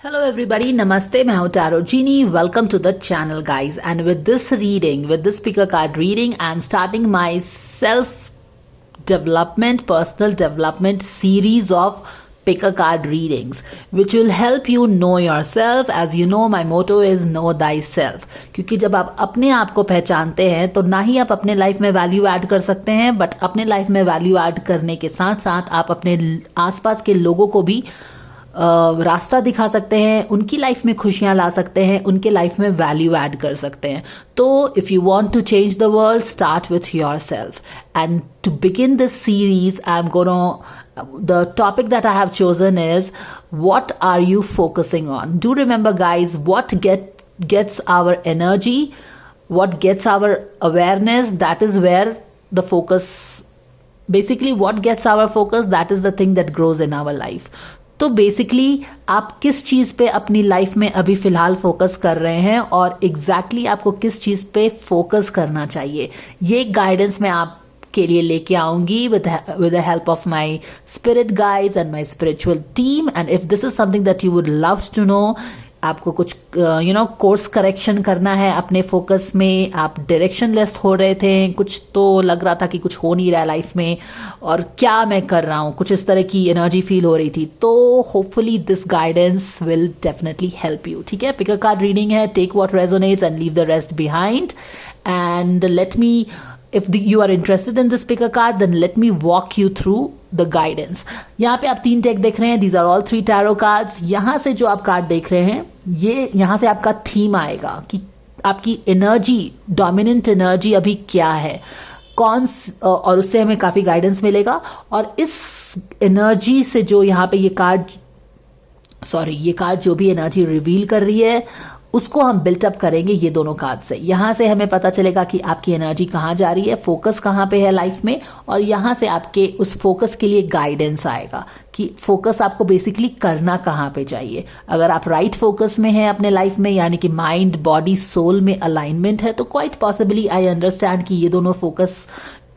Hello everybody, Namaste, मैं हूँ Tarot Genie. Welcome to the channel guys. And with this reading, with this picker card reading, I'm starting my self-development, personal development series of picker card readings, which will help you know yourself. As you know, my motto is know thyself. क्योंकि जब आप अपने आप को पहचानते हैं तो ना ही आप अपने लाइफ में वैल्यू ऐड कर सकते हैं, बट अपने लाइफ में वैल्यू ऐड करने के साथ साथ आप अपने आसपास के लोगों को भी रास्ता दिखा सकते हैं, उनकी लाइफ में खुशियां ला सकते हैं, उनके लाइफ में वैल्यू ऐड कर सकते हैं. तो if you want to change the world, start with yourself. And to begin this series, I am gonna the topic that I have chosen is what are you focusing on. Do remember guys, what gets our energy, what gets our awareness, that is where the focus, basically what gets our focus, that is the thing that grows in our life. तो basically आप किस चीज़ पे अपनी life में अभी फ़िलहाल focus कर रहे हैं और एग्जैक्टली आपको किस चीज़ पे फोकस करना चाहिए, ये गाइडेंस मैं आप के लिए लेके आऊंगी with the help of my spirit guides and my spiritual team. And if this is something that you would love to know, आपको कुछ कोर्स करेक्शन करना है अपने फोकस में, आप डायरेक्शनलेस हो रहे थे, कुछ तो लग रहा था कि कुछ हो नहीं रहा है लाइफ में और क्या मैं कर रहा हूँ, कुछ इस तरह की एनर्जी फील हो रही थी, तो hopefully this guidance will definitely help you. ठीक है, पिकर कार्ड रीडिंग है, take what resonates and leave the rest behind. And let me, if you are interested in this picker card, then let me walk you through the guidance. यहाँ पे आप 3 take देख रहे हैं, these are all 3 tarot cards. यहाँ से जो आप कार्ड देख रहे हैं, ये यहाँ से आपका थीम आएगा कि आपकी एनर्जी, डोमिनेंट एनर्जी अभी क्या है, और उससे हमें काफ़ी गाइडेंस मिलेगा. और इस एनर्जी से जो यहाँ पे ये कार्ड जो भी एनर्जी रिवील कर रही है, उसको हम बिल्टअप करेंगे ये दोनों कार्ड से. यहाँ से हमें पता चलेगा कि आपकी एनर्जी कहाँ जा रही है, फोकस कहाँ पे है लाइफ में, और यहाँ से आपके उस फोकस के लिए गाइडेंस आएगा कि फोकस आपको बेसिकली करना कहाँ पे चाहिए. अगर आप राइट फोकस में हैं अपने लाइफ में, यानी कि माइंड, बॉडी, सोल में अलाइनमेंट है, तो क्वाइट पॉसिबली आई अंडरस्टैंड कि ये दोनों फोकस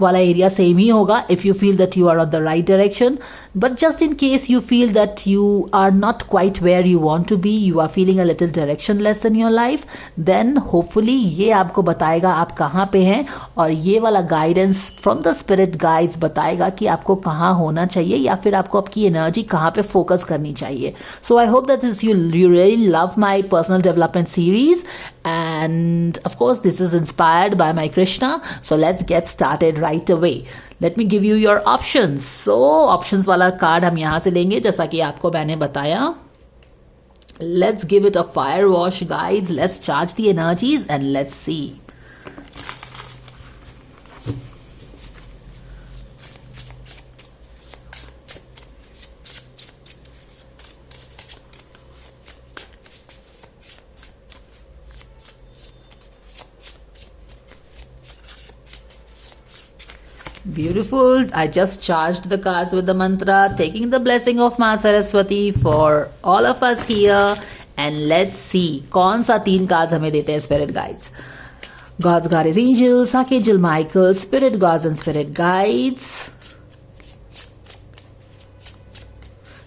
वाला एरिया सेम ही होगा if you feel that you are on the right direction. But just in case you feel that you are not quite where you want to be, you are feeling a little directionless in your life, then hopefully ये आपको बताएगा आप कहाँ पे हैं, और ये वाला guidance from the spirit guides बताएगा कि आपको कहाँ होना चाहिए या फिर आपको आपकी एनर्जी कहाँ पे फोकस करनी चाहिए. So I hope that you really love my personal development series, and of course this is inspired by my Krishna. So let's get started right away. Let me give you your options. So options वाला card हम यहाँ से लेंगे जैसा कि आपको मैंने बताया. Let's give it a fire wash guys. Let's charge the energies and let's see. Beautiful. I just charged the cards with the mantra, taking the blessing of Ma Saraswati for all of us here. And let's see कौन सा 3 cards हमें देते हैं spirit guides. God's Goddess Angels, Archangel Michael, Spirit Gods and Spirit Guides.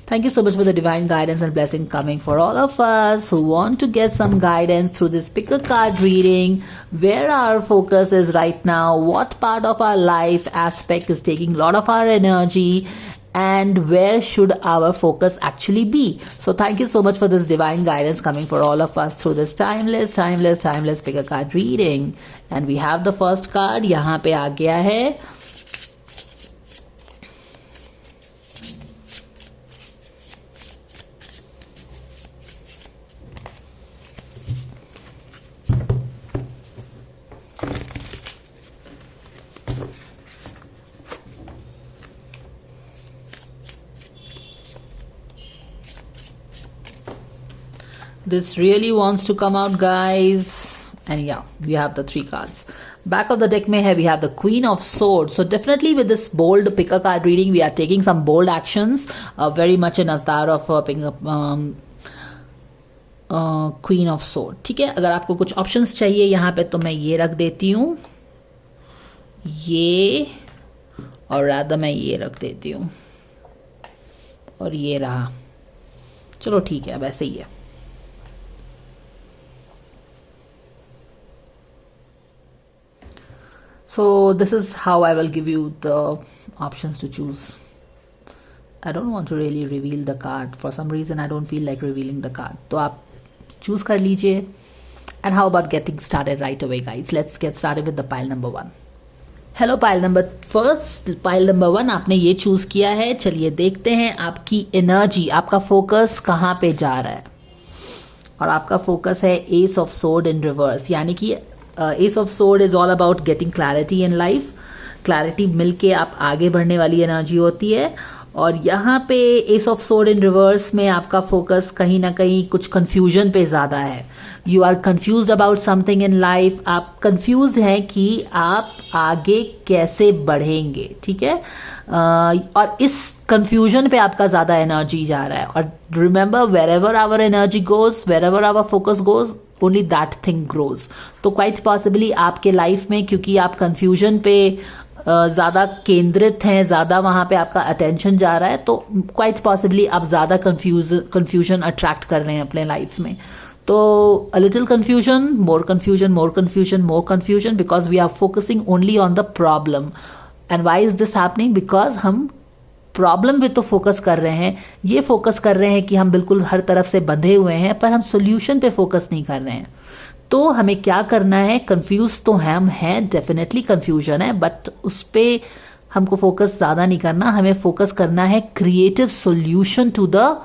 Thank you so much for the divine guidance and blessing coming for all of us who want to get some guidance through this picker card reading, where our focus is right now, what part of our life aspect is taking a lot of our energy, and where should our focus actually be. So thank you so much for this divine guidance coming for all of us through this timeless picker card reading. And we have the first card, यहाँ पे आ गया है this really wants to come out guys. And yeah, we have the 3 cards. Back of the deck mein hai, we have the Queen of Swords. So definitely with this bold picker card reading, we are taking some bold actions, very much an avatar of picking up Queen of Swords. ठीक है, अगर आपको कुछ options चाहिए यहाँ पे तो मैं ये रख देती हूँ, ये, और राधा मैं ये रख देती हूँ, और ये रहा. चलो ठीक है, वैसे ही है. So this is how I will give you the options to choose. I don't want to really reveal the card. For some reason I don't feel like revealing the card. तो आप choose कर लीजिए. And how about getting started right away, guys? Let's get started with the pile number 1. Hello pile number first, pile number 1 आपने ये choose किया है. चलिए देखते हैं आपकी एनर्जी, आपका फोकस कहाँ पे जा रहा है. और आपका फोकस है ace of swords in reverse, यानी कि S of sword is all about getting clarity in life. Clarity मिलके आप आगे बढ़ने वाली एनर्जी होती है. और यहाँ पे S of swords in reverse में आपका फोकस कहीं ना कहीं कुछ कंफ्यूजन पे ज़्यादा है. You are confuse about something in life. आप कन्फ्यूज हैं कि आप आगे कैसे बढ़ेंगे, ठीक है. और इस कन्फ्यूजन पे आपका ज़्यादा एनर्जी जा रहा है. और remember, wherever our energy goes, wherever our focus goes, only that thing grows. तो क्वाइट पॉसिबली आपके लाइफ में, क्योंकि आप कन्फ्यूजन पे ज़्यादा केंद्रित हैं, ज़्यादा वहाँ पे आपका अटेंशन जा रहा है, तो क्वाइट पॉसिबली आप ज़्यादा कन्फ्यूजन अट्रैक्ट कर रहे हैं अपने लाइफ में. तो a little confusion, more confusion, more confusion, more confusion, because we are focusing only on the problem. And why is this happening? Because हम प्रॉब्लम पे तो फोकस कर रहे हैं, ये फोकस कर रहे हैं कि हम बिल्कुल हर तरफ से बंधे हुए हैं, पर हम सोल्यूशन पे फोकस नहीं कर रहे हैं. तो हमें क्या करना है? कंफ्यूज तो हम हैं, डेफिनेटली कंफ्यूजन है, बट उस पर हमको फोकस ज़्यादा नहीं करना. हमें फोकस करना है creative solution to the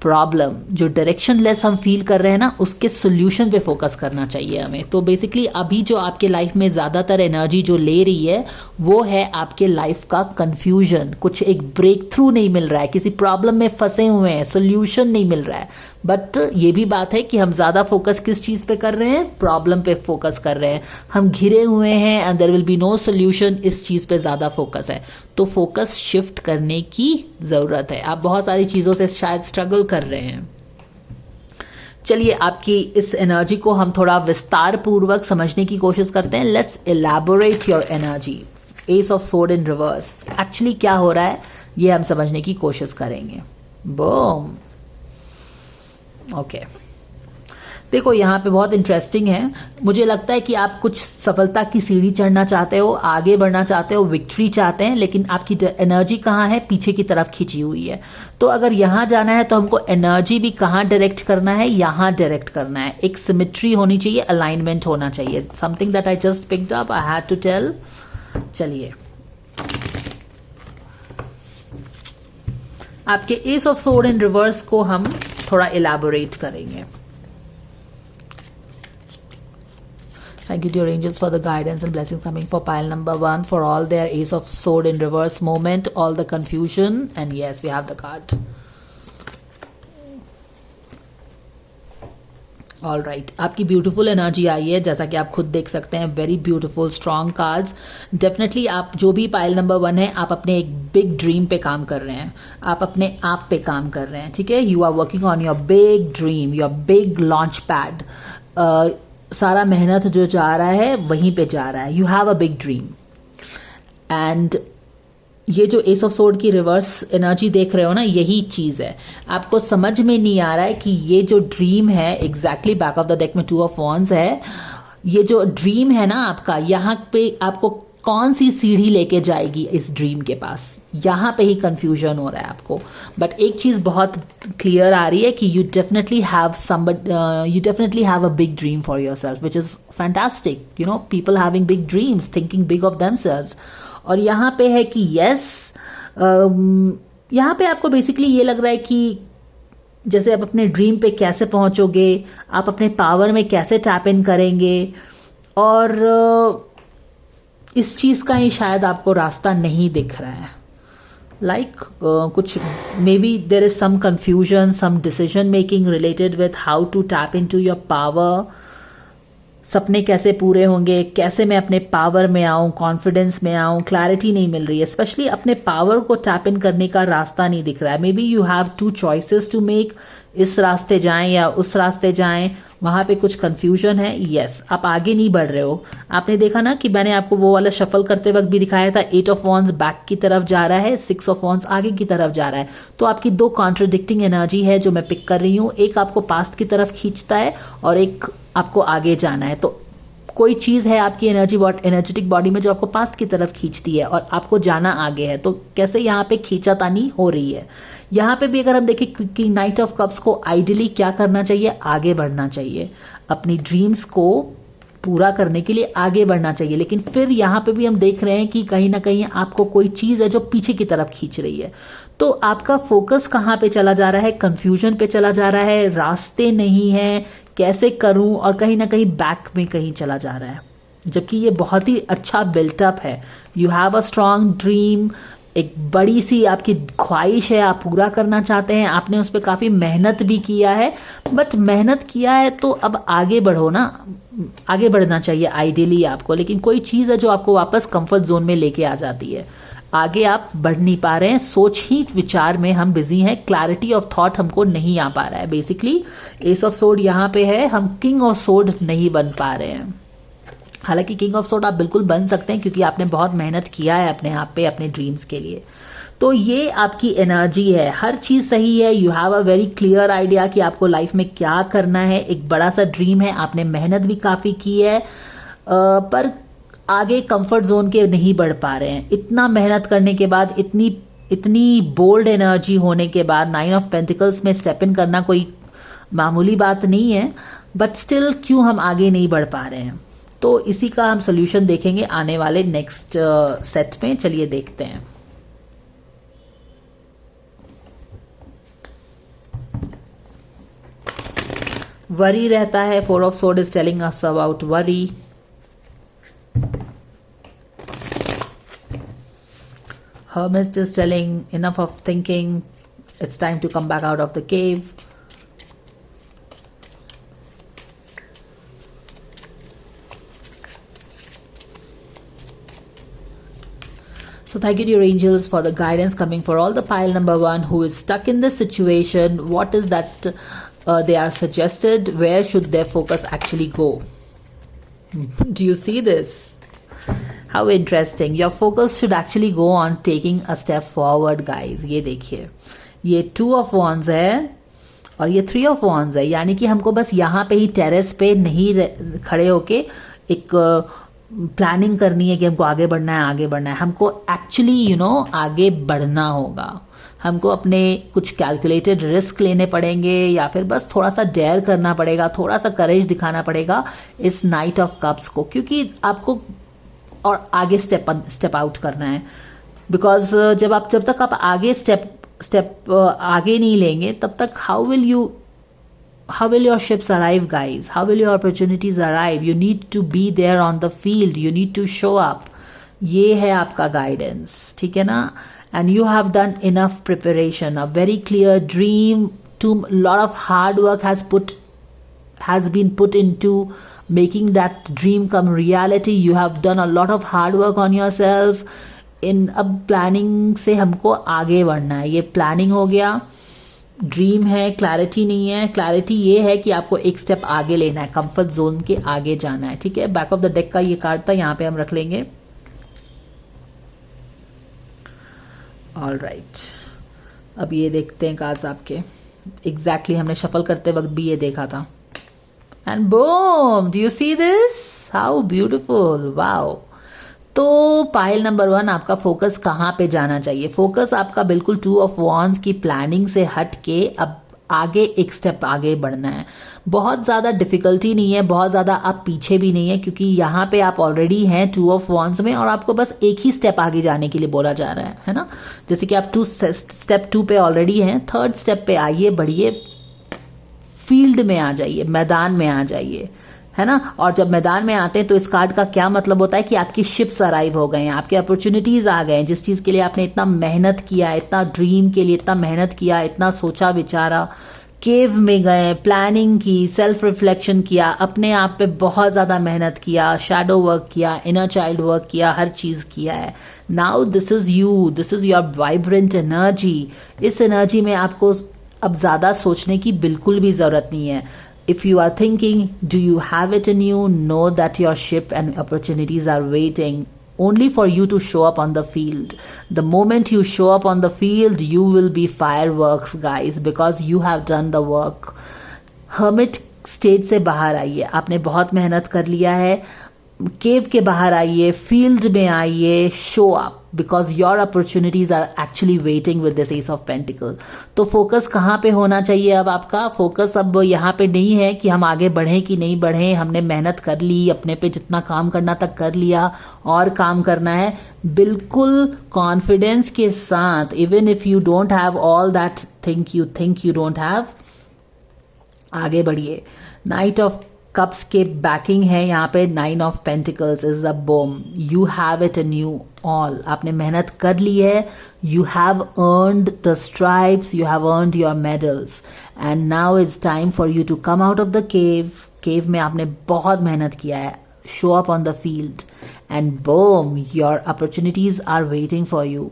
problem. जो डायरेक्शन लेस हम फील कर रहे हैं ना, उसके सोल्यूशन पे फोकस करना चाहिए हमें. तो बेसिकली अभी जो आपके लाइफ में ज़्यादातर एनर्जी जो ले रही है वो है आपके लाइफ का कंफ्यूजन. कुछ एक ब्रेक थ्रू नहीं मिल रहा है, किसी प्रॉब्लम में फंसे हुए हैं, सोल्यूशन नहीं मिल रहा है. बट ये भी बात है कि हम ज़्यादा फोकस किस चीज़ पे कर रहे हैं? प्रॉब्लम पे फोकस कर रहे हैं. हम घिरे हुए हैं and there will be no solution, इस चीज़ पे ज़्यादा फोकस है. तो फोकस शिफ्ट करने की ज़रूरत है. आप बहुत सारी चीज़ों से शायद स्ट्रगल कर रहे हैं. चलिए आपकी इस एनर्जी को हम थोड़ा विस्तार पूर्वक समझने की कोशिश करते हैं. Let's elaborate your energy. S of swords in reverse actually क्या हो रहा है, ये हम समझने की कोशिश करेंगे. बूम. ओके, देखो यहाँ पे बहुत इंटरेस्टिंग है. मुझे लगता है कि आप कुछ सफलता की सीढ़ी चढ़ना चाहते हो, आगे बढ़ना चाहते हो, विक्ट्री चाहते हैं, लेकिन आपकी एनर्जी कहाँ है? पीछे की तरफ खींची हुई है. तो अगर यहाँ जाना है तो हमको एनर्जी भी कहाँ डायरेक्ट करना है? यहाँ डायरेक्ट करना है. एक सिमेट्री होनी चाहिए, अलाइनमेंट होना चाहिए. Something that I just picked up, I had to tell. चलिए, आपके ace of swords in reverse को हम थोड़ा एलैबोरेट करेंगे. Thank you dear angels for the guidance and blessings coming for pile number 1, for all their ace of sword in reverse moment, all the confusion, and yes, we have the card. All right, आपकी beautiful energy आई है, जैसा कि आप खुद देख सकते हैं. Very beautiful strong cards. Definitely आप जो भी पाइल नंबर 1 है, आप अपने एक बिग ड्रीम पे काम कर रहे हैं, आप अपने आप पे काम कर रहे हैं, ठीक है. You are working on your big dream, your big launch pad. सारा मेहनत जो जा रहा है वहीं पे जा रहा है. You have a big dream. And ये जो एस ऑफ सोर्ड की रिवर्स एनर्जी देख रहे हो ना, यही चीज़ है. आपको समझ में नहीं आ रहा है कि ये जो ड्रीम है, exactly back of the deck में 2 ऑफ वॉन्ड्स है. ये जो ड्रीम है ना आपका, यहाँ पे आपको कौन सी सीढ़ी लेके जाएगी इस ड्रीम के पास, यहाँ पे ही कंफ्यूजन हो रहा है आपको. बट एक चीज़ बहुत क्लियर आ रही है कि you definitely have a big dream for your self, which is fantastic. You know, people having big dreams, thinking big of themselves. और यहाँ पे है कि यस, यहाँ पे आपको बेसिकली ये लग रहा है कि जैसे आप अपने ड्रीम पे कैसे पहुँचोगे, आप अपने पावर में कैसे टैप इन करेंगे, और इस चीज़ का ही शायद आपको रास्ता नहीं दिख रहा है. कुछ maybe there is some confusion, some decision making related with how to tap into your power. सपने कैसे पूरे होंगे, कैसे मैं अपने पावर में आऊँ, कॉन्फिडेंस में आऊँ, क्लैरिटी नहीं मिल रही है. स्पेशली अपने पावर को टैप इन करने का रास्ता नहीं दिख रहा है. Maybe you have 2 choices to make. इस रास्ते जाएं या उस रास्ते जाएं, वहाँ पे कुछ कंफ्यूजन है. यस, आप आगे नहीं बढ़ रहे हो. आपने देखा ना कि मैंने आपको वो वाला शफल करते वक्त भी दिखाया था. 8 ऑफ वॉन्ड्स बैक की तरफ जा रहा है, 6 ऑफ वॉन्ड्स आगे की तरफ जा रहा है. तो आपकी 2 कॉन्ट्रडिक्टिंग एनर्जी है जो मैं पिक कर रही हूँ. एक आपको पास्ट की तरफ खींचता है और एक आपको आगे जाना है. तो कोई चीज़ है आपकी एनर्जेटिक बॉडी में जो आपको पास्ट की तरफ खींचती है और आपको जाना आगे है, तो कैसे यहाँ पे खींचातानी हो रही है। यहाँ पे भी अगर हम देखें कि नाइट ऑफ कप्स को आइडियली क्या करना चाहिए, आगे बढ़ना चाहिए, अपनी ड्रीम्स को पूरा करने के लिए आगे बढ़ना चाहिए। लेकिन फिर यहाँ पे भी हम देख रहे हैं कि कहीं ना कहीं आपको कोई चीज़ है जो पीछे की तरफ खींच रही है। तो आपका फोकस कहाँ पे चला जा रहा है, कंफ्यूजन पे चला जा रहा है, रास्ते नहीं है, कैसे करूं, और कहीं ना कहीं बैक में कहीं चला जा रहा है। जबकि ये बहुत ही अच्छा बिल्टअप है। You have a strong dream, एक बड़ी सी आपकी ख्वाहिश है, आप पूरा करना चाहते हैं, आपने उस पर काफ़ी मेहनत भी किया है। बट मेहनत किया है तो अब आगे बढ़ो ना, आगे बढ़ना चाहिए आइडियली आपको। लेकिन कोई चीज़ है जो आपको वापस कंफर्ट जोन में लेके आ जाती है, आगे आप बढ़ नहीं पा रहे हैं, सोच ही विचार में हम बिजी हैं, क्लैरिटी ऑफ थॉट हमको नहीं आ पा रहा है। बेसिकली एस ऑफ सोर्ड यहाँ पे है, हम किंग ऑफ सोर्ड नहीं बन पा रहे हैं। हालांकि किंग ऑफ सोर्ड आप बिल्कुल बन सकते हैं क्योंकि आपने बहुत मेहनत किया है अपने आप पे, अपने ड्रीम्स के लिए। तो ये आपकी एनर्जी है, हर चीज़ सही है। You have a very clear idea कि आपको लाइफ में क्या करना है, एक बड़ा सा ड्रीम है, आपने मेहनत भी काफ़ी की है, पर आगे कंफर्ट जोन के नहीं बढ़ पा रहे हैं। इतना मेहनत करने के बाद, इतनी बोल्ड एनर्जी होने के बाद 9 ऑफ पेंटिकल्स में स्टेप इन करना कोई मामूली बात नहीं है। बट स्टिल क्यों हम आगे नहीं बढ़ पा रहे हैं, तो इसी का हम सोल्यूशन देखेंगे आने वाले नेक्स्ट सेट में। चलिए देखते हैं। वरी रहता है, 4 of sword is telling us about worry. Hermit is telling enough of thinking, it's time to come back out of the cave. So thank you dear angels for the guidance coming for all the pile number 1 who is stuck in this situation. What is that they are suggested? Where should their focus actually go? Do you see this? How interesting. Your focus should actually go on taking a step forward guys. ये देखिए, ये 2 of wands है और ये 3 of wands है, यानी कि हमको बस यहाँ पे ही टेरेस पे नहीं खड़े होके एक प्लानिंग करनी है कि हमको आगे बढ़ना है, आगे बढ़ना है। हमको एक्चुअली आगे बढ़ना होगा। हमको अपने कुछ कैलकुलेटेड रिस्क लेने पड़ेंगे या फिर बस थोड़ा सा डेयर करना पड़ेगा, थोड़ा सा करेज दिखाना पड़ेगा इस नाइट ऑफ कप्स को, क्योंकि आपको और आगे स्टेप आउट करना है। बिकॉज जब तक आप आगे स्टेप आगे नहीं लेंगे, तब तक how will your ships arrive guys? How will your opportunities arrive? You need to be there on the field, you need to show up. ये है आपका गाइडेंस, ठीक है ना? And you have done enough preparation, a very clear dream, lot of hard work has been put into making that dream come reality. You have done a lot of hard work on yourself. अब planning से हमको आगे बढ़ना है। ये planning हो गया, dream है, क्लैरिटी नहीं है। क्लैरिटी ये है कि आपको एक स्टेप आगे लेना है, कंफर्ट जोन के आगे जाना है, ठीक है? बैक ऑफ द डेक का ये कार्ड था, यहाँ पे हम रख लेंगे। ऑल राइट, अब ये देखते हैं कार्ड्स आपके। एग्जैक्टली हमने शफल करते वक्त भी ये देखा था। And boom! Do you see this? How beautiful! Wow! तो पाइल नंबर 1 आपका फोकस कहाँ पे जाना चाहिए? फोकस आपका बिल्कुल 2 ऑफ वॉन्ड्स की प्लानिंग से हट के अब आगे एक स्टेप आगे बढ़ना है। बहुत ज़्यादा डिफिकल्टी नहीं है, बहुत ज़्यादा आप पीछे भी नहीं है, क्योंकि यहाँ पे आप ऑलरेडी हैं 2 ऑफ वॉन्ड्स में और आपको बस एक ही स्टेप आगे जाने के लिए बोला जा रहा है ना? जैसे कि आप स्टेप 2 पे ऑलरेडी हैं, 3rd स्टेप पे आइए, बढ़िए, फील्ड में आ जाइए, मैदान में आ जाइए, है ना? और जब मैदान में आते हैं तो इस कार्ड का क्या मतलब होता है कि आपकी शिप्स अराइव हो गए हैं, आपके अपॉर्चुनिटीज आ गए हैं। जिस चीज़ के लिए आपने इतना मेहनत किया, इतना ड्रीम के लिए इतना मेहनत किया, इतना सोचा विचारा, केव में गए, प्लानिंग की, सेल्फ रिफ्लेक्शन किया, अपने आप पे बहुत ज़्यादा मेहनत किया, शैडो वर्क किया, इनर चाइल्ड वर्क किया, हर चीज़ किया है। Now this is you, this is your vibrant energy. इस एनर्जी में आपको अब ज़्यादा सोचने की बिल्कुल भी ज़रूरत नहीं है। If you are thinking, do you have it in you? Know that your ship and opportunities are waiting only for you to show up on the field. The moment you show up on the field, you will be fireworks, guys, because you have done the work. Hermit stage से बाहर आइए, आपने बहुत मेहनत कर लिया है, केव के बाहर आइए, फील्ड में आइए, show up because your opportunities are actually waiting with this ace of pentacle. तो फोकस कहाँ पे होना चाहिए? अब आपका फोकस अब यहाँ पे नहीं है कि हम आगे बढ़ें कि नहीं बढ़ें, हमने मेहनत कर ली, अपने पे जितना काम करना था कर लिया, और काम करना है बिल्कुल कॉन्फिडेंस के साथ। Even if you don't have all that think you don't have, आगे बढ़िए। नाइट ऑफ कप्स के बैकिंग है यहाँ पे, 9 of pentacles is the bomb. You have it in you all, आपने मेहनत कर ली है, you have earned the stripes, you have earned your medals, and now it's time for you to come out of the cave. Cave में आपने बहुत मेहनत किया है, show up on the field and boom, your opportunities are waiting for you.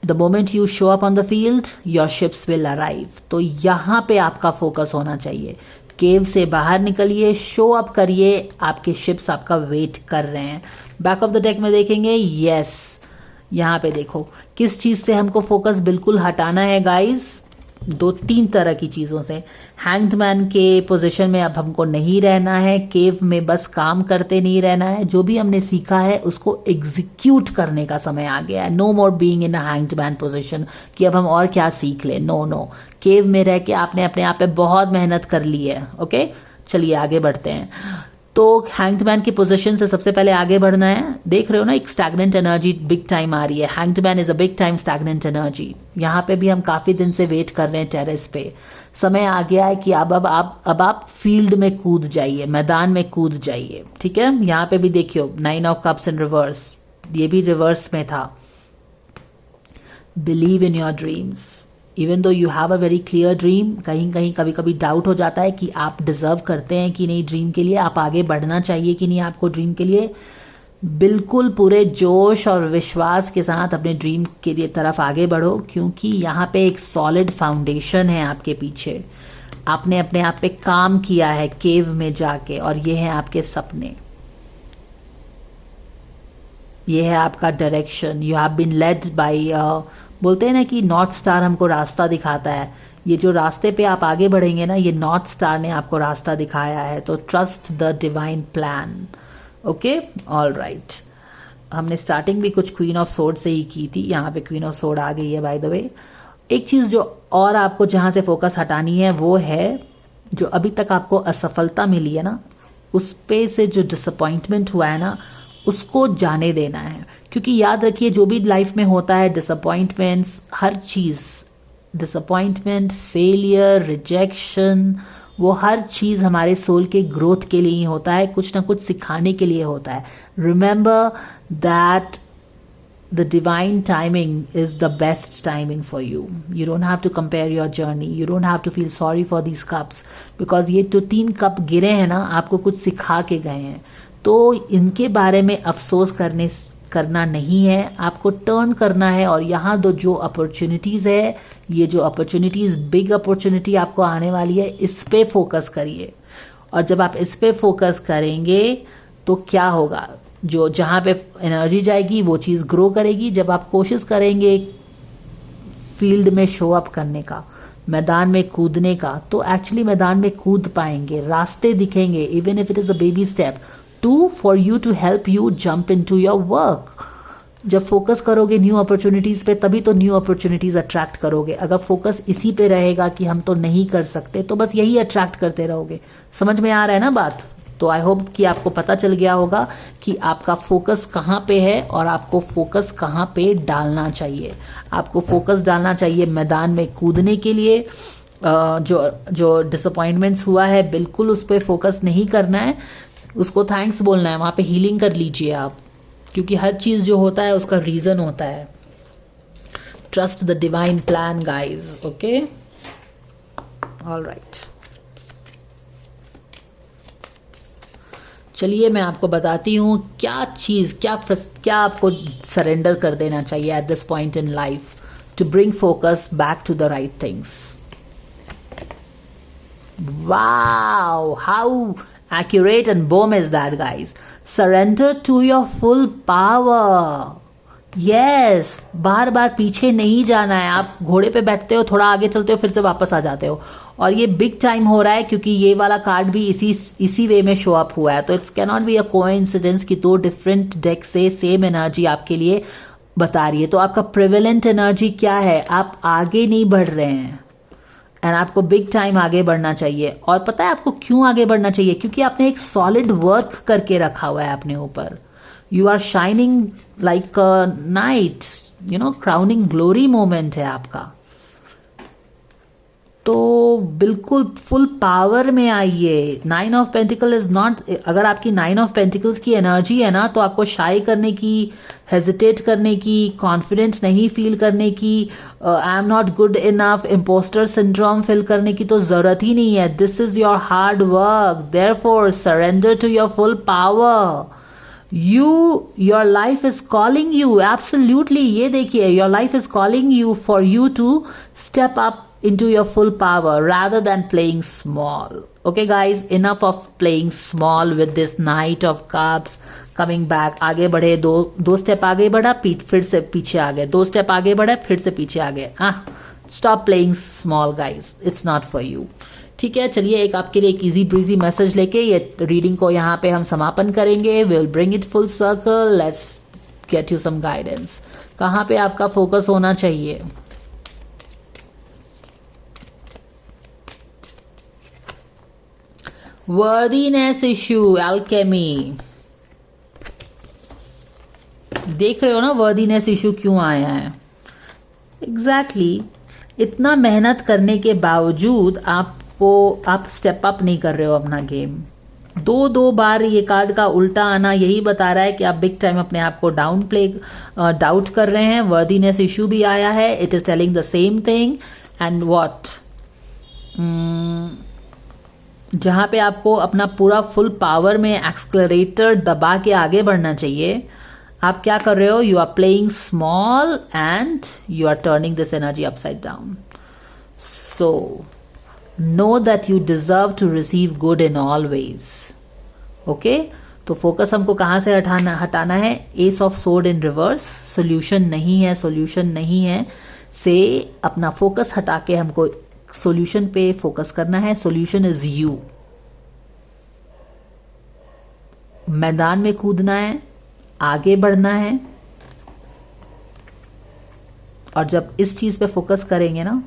The moment you show up on the field, your ships will arrive. तो यहाँ पे आपका फोकस होना चाहिए। केव से बाहर निकलिए, शो अप करिए, आपके शिप्स आपका वेट कर रहे हैं। बैक ऑफ द डेक में देखेंगे, यस, यहाँ पे देखो किस चीज से हमको फोकस बिल्कुल हटाना है गाइस, 2-3 तरह की चीजों से। हैंग्ड मैन के पोजीशन में अब हमको नहीं रहना है, केव में बस काम करते नहीं रहना है, जो भी हमने सीखा है उसको एग्जीक्यूट करने का समय आ गया है। No more being in a hanged man position कि अब हम और क्या सीख लें, नो। केव में रह के आपने अपने आप पे बहुत मेहनत कर ली है। ओके, चलिए आगे बढ़ते हैं। तो हैंग्ड मैन की पोजीशन से सबसे पहले आगे बढ़ना है। देख रहे हो ना, एक स्टैग्नेंट एनर्जी बिग टाइम आ रही है। Hanged man is a big time stagnant energy. यहाँ पे भी हम काफी दिन से वेट कर रहे हैं टेरेस पे। समय आ गया है कि अब आप फील्ड में कूद जाइए, मैदान में कूद जाइए। ठीक है, यहाँ पे भी देखियो 9 ऑफ कप्स इन रिवर्स, ये भी रिवर्स में था। Believe in your dreams, even though you have a very clear dream, कहीं कहीं कभी कभी डाउट हो जाता है कि आप डिजर्व करते हैं कि नहीं ड्रीम के लिए, आप आगे बढ़ना चाहिए कि नहीं आपको ड्रीम के लिए। बिल्कुल पूरे जोश और विश्वास के साथ अपने ड्रीम के लिए तरफ आगे बढ़ो, क्योंकि यहाँ पे एक सॉलिड फाउंडेशन है आपके पीछे। आपने अपने आप पे काम किया है केव में जाके, और ये है आपके सपने, ये है आपका direction. You have been led by, बोलते हैं ना कि नॉर्थ स्टार हमको रास्ता दिखाता है। ये जो रास्ते पे आप आगे बढ़ेंगे ना, ये नॉर्थ स्टार ने आपको रास्ता दिखाया है। तो trust the divine plan. Okay, all right. हमने स्टार्टिंग भी कुछ क्वीन ऑफ सोर्ड से ही की थी, यहाँ पे क्वीन ऑफ सोर्ड आ गई है बाय द वे। एक चीज जो और आपको जहां से फोकस हटानी है वो है, जो अभी तक आपको असफलता मिली है ना, उस पे से जो डिसअपॉइंटमेंट हुआ है ना, उसको जाने देना है। क्योंकि याद रखिए, जो भी लाइफ में होता है, डिसअपॉइंटमेंट्स, हर चीज, डिसअपॉइंटमेंट, फेलियर, रिजेक्शन, वो हर चीज हमारे सोल के ग्रोथ के लिए ही होता है, कुछ ना कुछ सिखाने के लिए होता है। Remember that the divine timing is the best timing for you. You don't have to compare your journey. You don't have to feel sorry for these cups, because ये जो 3 कप गिरे हैं ना, आपको कुछ सिखा के गए हैं। तो इनके बारे में अफसोस करना नहीं है, आपको टर्न करना है। और यहाँ जो अपॉर्चुनिटीज है, ये जो अपॉर्चुनिटीज, बिग अपॉर्चुनिटी आपको आने वाली है, इस पे फोकस करिए। और जब आप इस पे फोकस करेंगे तो क्या होगा, जो जहाँ पे एनर्जी जाएगी वो चीज़ ग्रो करेगी। जब आप कोशिश करेंगे फील्ड में शो अप करने का, मैदान में कूदने का, तो एक्चुअली मैदान में कूद पाएंगे, रास्ते दिखेंगे, even if it is a baby step too for you to help you jump into your work. जब फोकस करोगे न्यू अपॉर्चुनिटीज़ पे, तभी तो न्यू अपॉर्चुनिटीज़ अट्रैक्ट करोगे। अगर फोकस इसी पे रहेगा कि हम तो नहीं कर सकते, तो बस यही अट्रैक्ट करते रहोगे। समझ में आ रहा है ना बात? तो आई होप कि आपको पता चल गया होगा कि आपका फोकस कहाँ पे है और आपको फोकस कहाँ पे डालना चाहिए। आपको फोकस डालना चाहिए मैदान में कूदने के लिए। जो डिसअपॉइंटमेंट्स हुआ है, बिल्कुल उस पर फोकस नहीं करना है, उसको थैंक्स बोलना है, वहाँ पे हीलिंग कर लीजिए आप, क्योंकि हर चीज़ जो होता है उसका रीज़न होता है। Trust the divine plan guys. Okay, all right. चलिए मैं आपको बताती हूँ क्या चीज़, क्या आपको सरेंडर कर देना चाहिए at this point in life to bring focus back to the right things. Wow, how accurate and boom is that guys. Surrender to your full power. Yes, बार बार पीछे नहीं जाना है। आप घोड़े पे बैठते हो, थोड़ा आगे चलते हो, फिर से वापस आ जाते हो, और ये बिग टाइम हो रहा है क्योंकि ये वाला कार्ड भी इसी वे में शो अप हुआ है। तो it's can not be a coincidence कि दो डिफरेंट डेक से सेम एनर्जी आपके लिए बता रही है। तो आपका प्रिवेलेंट एनर्जी क्या है, आप आगे नहीं बढ़ रहे हैं एंड आपको बिग टाइम आगे बढ़ना चाहिए। और पता है आपको क्यों आगे बढ़ना चाहिए, क्योंकि आपने एक सॉलिड वर्क करके रखा हुआ है अपने ऊपर। You are shining like knight, you know, crowning glory moment है आपका। तो बिल्कुल फुल पावर में आइए। 9 ऑफ पेंटिकल इज नॉट, अगर आपकी 9 ऑफ पेंटिकल्स की एनर्जी है ना, तो आपको शाई करने की, हेजिटेट करने की, कॉन्फिडेंट नहीं फील करने की, I am not good enough, impostor syndrome feel करने की तो जरूरत ही नहीं है। This is your hard work, therefore surrender to your full power. Your life is calling you, absolutely. ये देखिए, your life is calling you for you to step up into your full power rather than playing small. Okay guys, enough of playing small with this Knight of Cups coming back. आगे बढ़े, दो step आगे बढ़ा, फिर से पीछे आ गए, 2 step आगे बढ़े, फिर से पीछे आ गए। Stop playing small guys, it's not for you. ठीक है, चलिए एक आपके लिए एक इजी ब्रीजी मैसेज लेके ये रीडिंग को यहाँ पे हम समापन करेंगे। Will bring it full circle, let's get you some guidance. कहाँ पे आपका फोकस होना चाहिए? Worthiness issue, alchemy. देख रहे हो ना वर्दीनेस इश्यू क्यों आया है? एग्जैक्टली इतना मेहनत करने के बावजूद आप स्टेप अप नहीं कर रहे हो अपना गेम। दो बार ये कार्ड का उल्टा आना यही बता रहा है कि आप बिग टाइम अपने आप को डाउट कर रहे हैं। वर्दीनेस इश्यू भी आया है, it is telling the same thing. And what, जहां पे आपको अपना पूरा फुल पावर में एक्सलरेटर दबा के आगे बढ़ना चाहिए, आप क्या कर रहे हो? You are playing small and you are turning this energy upside down. So know that you deserve to receive good in all ways. Okay, तो फोकस हमको कहां से हटाना है? Ace of swords in reverse, solution नहीं है से अपना फोकस हटा के हमको सॉल्यूशन पे फोकस करना है। Solution is you. मैदान में कूदना है, आगे बढ़ना है, और जब इस चीज पे फोकस करेंगे ना,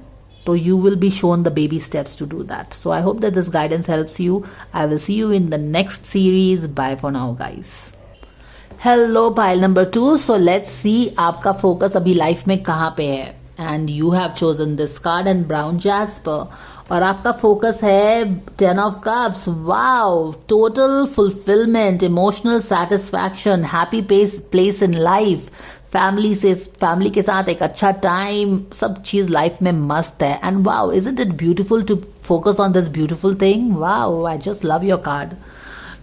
तो you will be shown the baby steps to do that. So I hope that this guidance helps you. I will see you in the next series. Bye for now guys. Hello pile number 2. So let's see आपका focus अभी life में कहाँ पे है। And you have chosen this card and brown jasper. और आपका focus है 10 of cups. Wow, total fulfillment, emotional satisfaction, happy place in life. Family के साथ एक अच्छा टाइम, सब चीज लाइफ में मस्त है। And wow, isn't it beautiful to focus on this beautiful thing. Wow, I just love your card.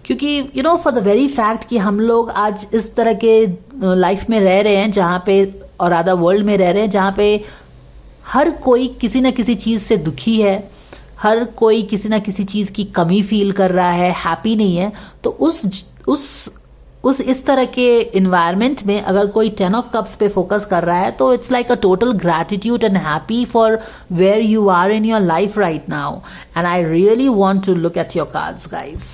क्योंकि you know, for the very fact कि हम लोग आज इस तरह के लाइफ में रह रहे हैं जहाँ पे, और आधा वर्ल्ड में रह रहे हैं जहाँ पे हर कोई किसी ना किसी चीज से दुखी है, हर कोई किसी ना किसी चीज की कमी फील कर रहा है, हैप्पी नहीं है। तो उस इस तरह के इन्वायरमेंट में अगर कोई 10 ऑफ कप्स पे फोकस कर रहा है, तो it's like a total gratitude and happy for where you are in your life right now. And I really want to look at your cards guys.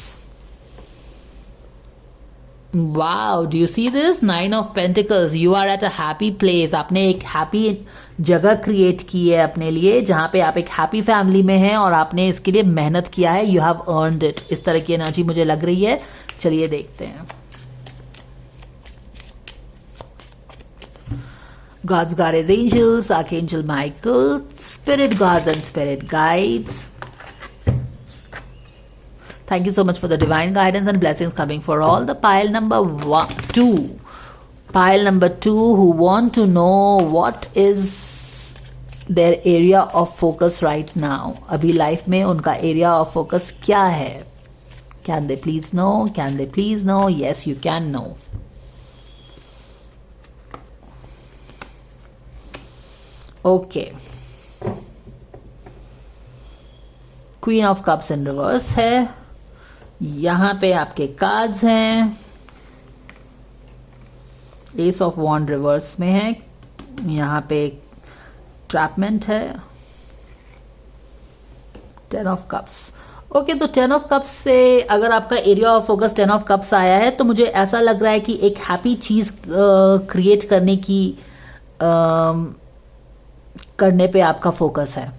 Wow, do you see this? 9 of pentacles, you are at a happy place. आपने एक happy जगह create की है अपने लिए, जहां पे आप एक हैप्पी फैमिली में हैं और आपने इसके लिए मेहनत किया है। You have earned it. इस तरह की एनर्जी मुझे लग रही है। चलिए देखते हैं। God's guardian angels, Archangel Michael, spirit guards and spirit guides. Thank you so much for the divine guidance and blessings coming for all the pile number 2. Pile number 2 who want to know what is their area of focus right now. अभी life में उनका area of focus क्या है? Can they please know? Can they please know? Yes, you can know. Okay, queen of cups in reverse है। यहां पे आपके cards हैं। एस ऑफ वॉन्ड रिवर्स में है। यहां पे ट्रैपमेंट है। 10 ऑफ कप्स। ओके, तो 10 ऑफ कप्स से अगर आपका area of focus 10 of cups आया है तो मुझे ऐसा लग रहा है कि एक हैप्पी चीज क्रिएट करने की करने पे आपका फोकस है।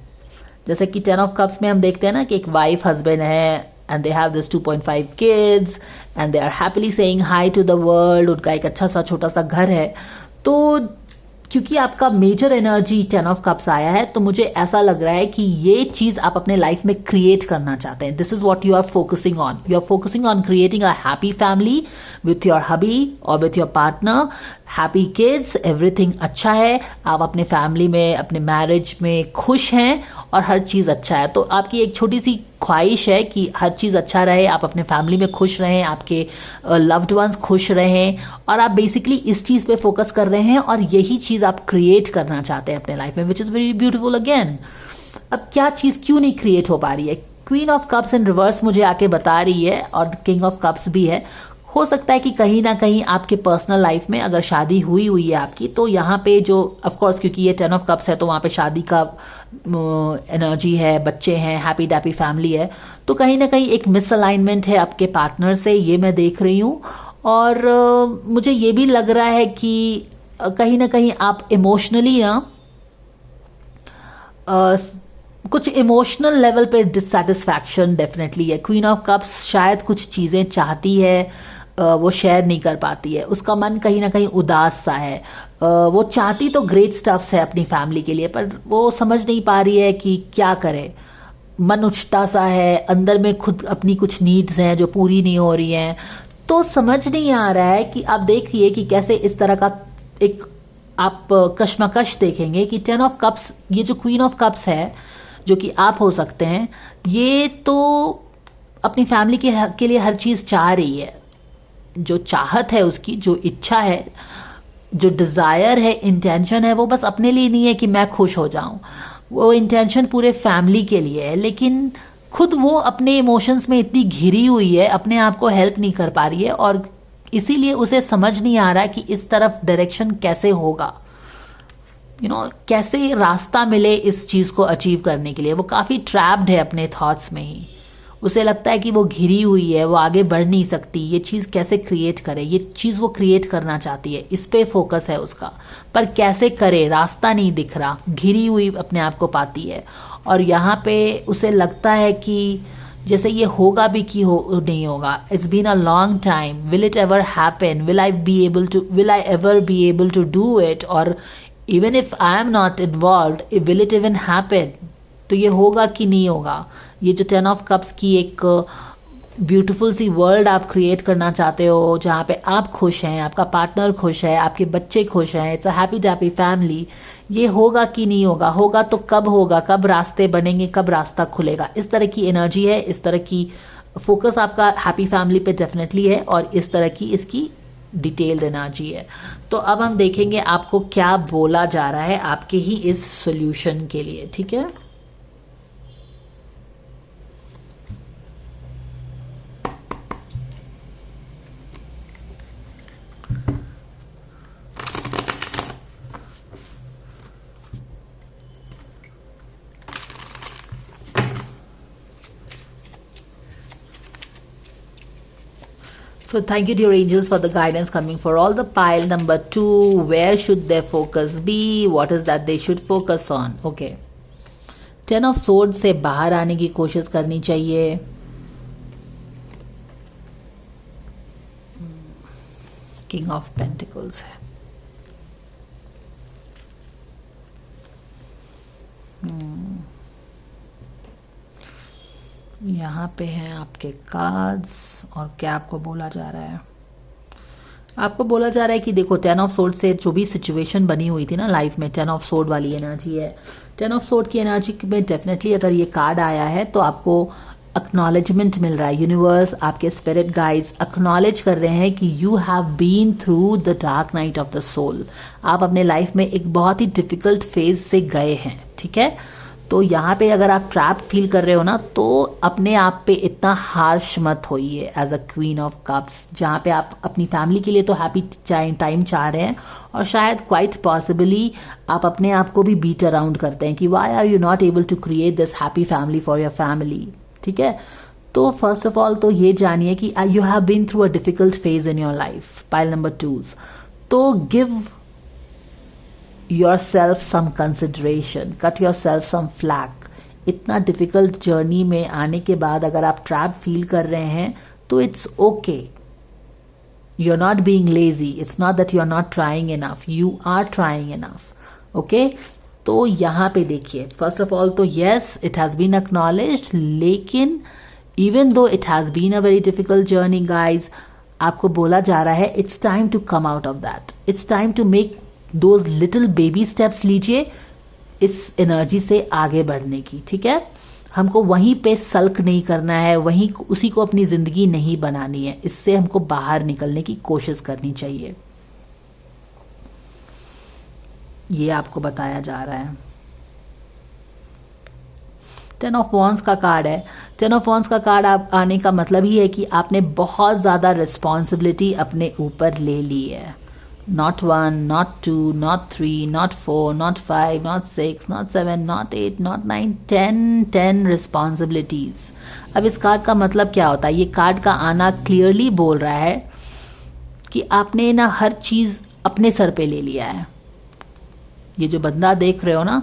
जैसे कि 10 ऑफ कप्स में हम देखते हैं ना कि एक वाइफ हस्बैंड है and they have this 2.5 kids and they are happily saying hi to the world. उनका एक अच्छा सा छोटा सा घर है। तो क्योंकि आपका मेजर एनर्जी 10 ऑफ कप्स आया है तो मुझे ऐसा लग रहा है कि ये चीज आप अपने लाइफ में क्रिएट करना चाहते हैं। This is what you are focusing on. You are focusing on creating a happy family with your hubby और with your partner, happy kids, everything अच्छा है। आप अपने फैमिली में, अपने मैरिज में खुश हैं और हर चीज अच्छा है। तो आपकी एक छोटी सी ख्वाहिश है कि हर चीज अच्छा रहे, आप अपने फैमिली में खुश रहें, आपके लव्ड वंस खुश रहें, और आप बेसिकली इस चीज पे फोकस कर रहे हैं और यही चीज आप क्रिएट करना चाहते हैं अपने लाइफ में, which is very beautiful again. अब क्या चीज क्यों नहीं क्रिएट हो पा रही है? Queen of cups in reverse मुझे आके बता रही है और किंग ऑफ कप्स भी है। हो सकता है कि कहीं ना कहीं आपके पर्सनल लाइफ में अगर शादी हुई है आपकी, तो यहाँ पे जो ऑफ कोर्स क्योंकि ये 10 ऑफ कप्स है तो वहाँ पे शादी का एनर्जी है, बच्चे हैं, हैप्पी डैपी फैमिली है, तो कहीं ना कहीं एक मिसअलाइनमेंट है आपके पार्टनर से, ये मैं देख रही हूँ। और मुझे ये भी लग रहा है कि कहीं ना कहीं आप इमोशनली ना कुछ इमोशनल लेवल पे डिससेटिस्फैक्शन डेफिनेटली है। क्वीन ऑफ कप्स शायद कुछ चीज़ें चाहती है, वो शेयर नहीं कर पाती है, उसका मन कहीं ना कहीं उदास सा है। वो चाहती तो ग्रेट स्टफ्स है अपनी फैमिली के लिए, पर वो समझ नहीं पा रही है कि क्या करे। मन उछटा सा है, अंदर में खुद अपनी कुछ नीड्स हैं जो पूरी नहीं हो रही हैं, तो समझ नहीं आ रहा है कि आप देखिए कि कैसे इस तरह का एक आप कश्मकश देखेंगे कि 10 ऑफ कप्स, ये जो क्वीन ऑफ कप्स है जो कि आप हो सकते हैं, ये तो अपनी फैमिली के लिए हर चीज़ चाह रही है। जो चाहत है उसकी, जो इच्छा है, जो डिज़ायर है, इंटेंशन है, वो बस अपने लिए नहीं है कि मैं खुश हो जाऊं, वो इंटेंशन पूरे फैमिली के लिए है। लेकिन खुद वो अपने इमोशंस में इतनी घिरी हुई है, अपने आप को हेल्प नहीं कर पा रही है, और इसीलिए उसे समझ नहीं आ रहा कि इस तरफ डायरेक्शन कैसे होगा, कैसे रास्ता मिले इस चीज़ को अचीव करने के लिए। वो काफ़ी ट्रैप्ड है अपने थॉट्स में ही, उसे लगता है कि वो घिरी हुई है, वो आगे बढ़ नहीं सकती, ये चीज़ कैसे क्रिएट करे, ये चीज़ वो क्रिएट करना चाहती है, इस पे फोकस है उसका, पर कैसे करे रास्ता नहीं दिख रहा, घिरी हुई अपने आप को पाती है। और यहाँ पे उसे लगता है कि जैसे ये होगा भी कि नहीं होगा, it's been a long time, will it ever happen, will I ever be able to do it, और even if I am not involve, will it even happen, तो ये होगा कि नहीं होगा। ये जो 10 ऑफ कप्स की एक ब्यूटीफुल सी वर्ल्ड आप क्रिएट करना चाहते हो, जहाँ पे आप खुश हैं, आपका पार्टनर खुश है, आपके बच्चे खुश हैं, इट्स अ हैप्पी डैप्पी फैमिली, ये होगा कि नहीं होगा, होगा तो कब होगा, कब रास्ते बनेंगे, कब रास्ता खुलेगा, इस तरह की एनर्जी है, इस तरह की फोकस आपका हैप्पी फैमिली पे डेफिनेटली है, और इस तरह की इसकी डिटेल्ड एनर्जी है। तो अब हम देखेंगे आपको क्या बोला जा रहा है आपके ही इस सोल्यूशन के लिए, ठीक है। So thank you dear angels for the guidance coming for all the pile number 2. Where should their focus be? What is that they should focus on? Okay. 10 of swords से बाहर आने की कोशिश करनी चाहिए। King of Pentacles है। यहाँ पे हैं आपके कार्ड्स, और क्या आपको बोला जा रहा है? आपको बोला जा रहा है कि देखो 10 ऑफ सोर्ड से जो भी सिचुएशन बनी हुई थी ना लाइफ में, 10 ऑफ सोर्ड वाली एनर्जी है। 10 ऑफ सोर्ड की एनर्जी में डेफिनेटली अगर ये कार्ड आया है तो आपको एक्नॉलेजमेंट मिल रहा है। यूनिवर्स, आपके स्पिरिट गाइड्स एक्नॉलेज कर रहे हैं कि you have been through the dark night of the soul. आप अपने लाइफ में एक बहुत ही डिफिकल्ट फेज से गए हैं, ठीक है। तो यहाँ पे अगर आप ट्रैप फील कर रहे हो ना, तो अपने आप पे इतना हार्श मत होइए as a queen of cups, जहाँ पे आप अपनी फैमिली के लिए तो हैप्पी टाइम चाह रहे हैं, और शायद क्वाइट पॉसिबली आप अपने आप को भी बीट अराउंड करते हैं कि why are you not able to create this happy family for your family. ठीक है, तो फर्स्ट ऑफ ऑल तो ये जानिए कि you have been through a difficult phase in your life. Pile number 2, तो give yourself some consideration, cut yourself some slack। इतना difficult journey में आने के बाद अगर आप ट्रैप फील कर रहे हैं तो it's okay, you are not being lazy, it's not that you are not trying enough, you are trying enough. Okay, तो यहाँ पे देखिए, फर्स्ट ऑफ ऑल तो yes it has been acknowledged, लेकिन even though it has been a very difficult journey guys, आपको बोला जा रहा है it's time to come out of that, it's time to make those little baby steps लीजिए इस energy से आगे बढ़ने की। ठीक है, हमको वहीं पे सल्क नहीं करना है, वहीं उसी को अपनी जिंदगी नहीं बनानी है, इससे हमको बाहर निकलने की कोशिश करनी चाहिए, ये आपको बताया जा रहा है। 10 ऑफ वॉन्ड्स का कार्ड है। 10 ऑफ वॉन्ड्स का कार्ड आप आने का मतलब ही है कि आपने बहुत ज़्यादा रिस्पॉन्सिबिलिटी अपने ऊपर ले ली है। Not 1, not 2, not 3, not 4, not 5, not 6, not 7, not 8, not 9, 10 responsibilities। अब इस कार्ड का मतलब क्या होता है? ये कार्ड का आना क्लियरली बोल रहा है कि आपने ना हर चीज़ अपने सर पे ले लिया है। ये जो बंदा देख रहे हो ना,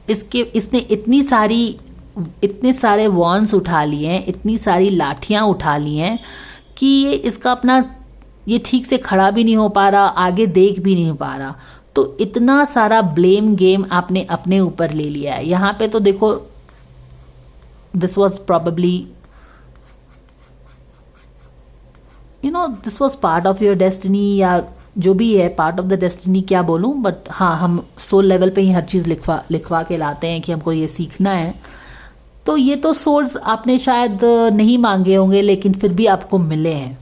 इसने इतने सारे वॉन्ड्स उठा लिए हैं, इतनी सारी लाठियाँ उठा ली हैं कि ये ठीक से खड़ा भी नहीं हो पा रहा, आगे देख भी नहीं पा रहा। तो इतना सारा ब्लेम गेम आपने अपने ऊपर ले लिया है। यहाँ पे तो देखो, this was probably this was part of your destiny, या जो भी है पार्ट ऑफ द डेस्टिनी क्या बोलूँ, बट हाँ, हम सोल लेवल पे ही हर चीज़ लिखवा के लाते हैं कि हमको ये सीखना है। तो ये तो सोर्स आपने शायद नहीं मांगे होंगे, लेकिन फिर भी आपको मिले हैं,